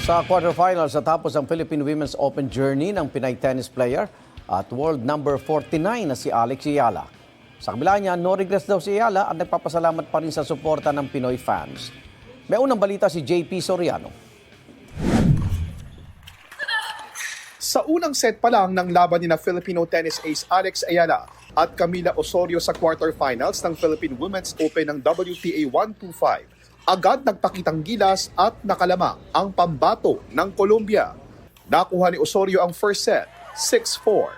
Sa quarterfinals natapos ang Philippine Women's Open journey ng Pinay tennis player at world number 49 na si Alex Ayala. Sa kabila niya, no regrets daw si Ayala at nagpapasalamat pa rin sa suporta ng Pinoy fans. May unang balita si JP Soriano. Sa unang set pa lang ng laban ni na Filipino tennis ace Alex Ayala at Camila Osorio sa quarterfinals ng Philippine Women's Open ng WTA 125, agad nagpakitang gilas at nakalamang ang pambato ng Colombia. Nakuha ni Osorio ang first set, 6-4.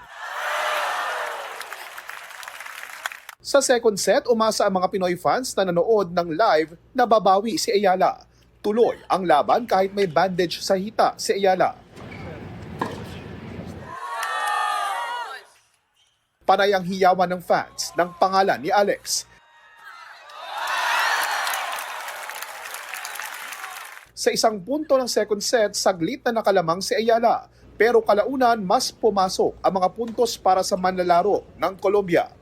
Sa second set, umasa ang mga Pinoy fans na nanood ng live na babawi si Ayala. Tuloy ang laban kahit may bandage sa hita si Ayala. Panay ang hiyawan ng fans ng pangalan ni Alex. Sa isang punto ng second set, saglit na nakalamang si Ayala. Pero kalaunan, mas pumasok ang mga puntos para sa manlalaro ng Colombia.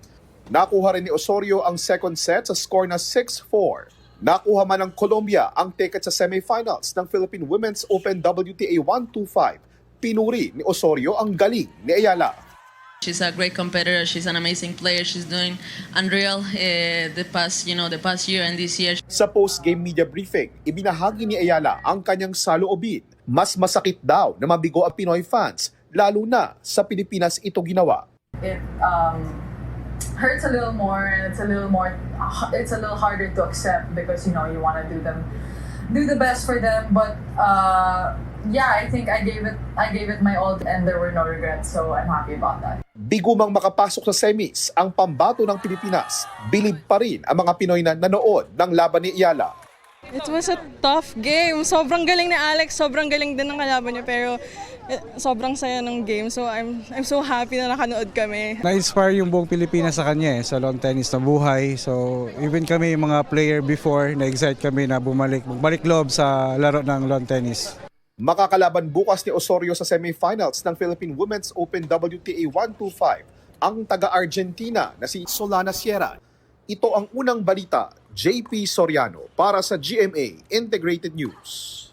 Nakuha rin ni Osorio ang second set sa score na 6-4. Nakuha man ng Colombia ang ticket sa semifinals ng Philippine Women's Open WTA 125. Pinuri ni Osorio ang galing ni Ayala. She's a great competitor. She's an amazing player. She's doing unreal the past year and this year. Sa post-game media briefing, ibinahagi ni Ayala ang kanyang saloobin. Mas masakit daw na mabigo ang Pinoy fans, lalo na sa Pilipinas ito ginawa. It hurts a little more, and it's a little harder to accept because you want to do the best for them, but yeah, I think I gave it my all and there were no regrets, so I'm happy about that. Bigo mang makapasok sa semis ang pambato ng Pilipinas, bilib pa rin ang mga Pinoy na nanood ng laban ni Ayala. It was a tough game. Sobrang galing ni Alex, sobrang galing din ng kalaban niya, pero sobrang saya ng game. So I'm so happy na nakanood kami. Na-inspire yung buong Pilipinas sa kanya sa lawn tennis na buhay. So even kami mga player before, na-excite kami na magbalik loob sa laro ng lawn tennis. Makakalaban bukas ni Osorio sa semifinals ng Philippine Women's Open WTA 125 ang taga-Argentina na si Solana Sierra. Ito ang unang balita, JP Soriano para sa GMA Integrated News.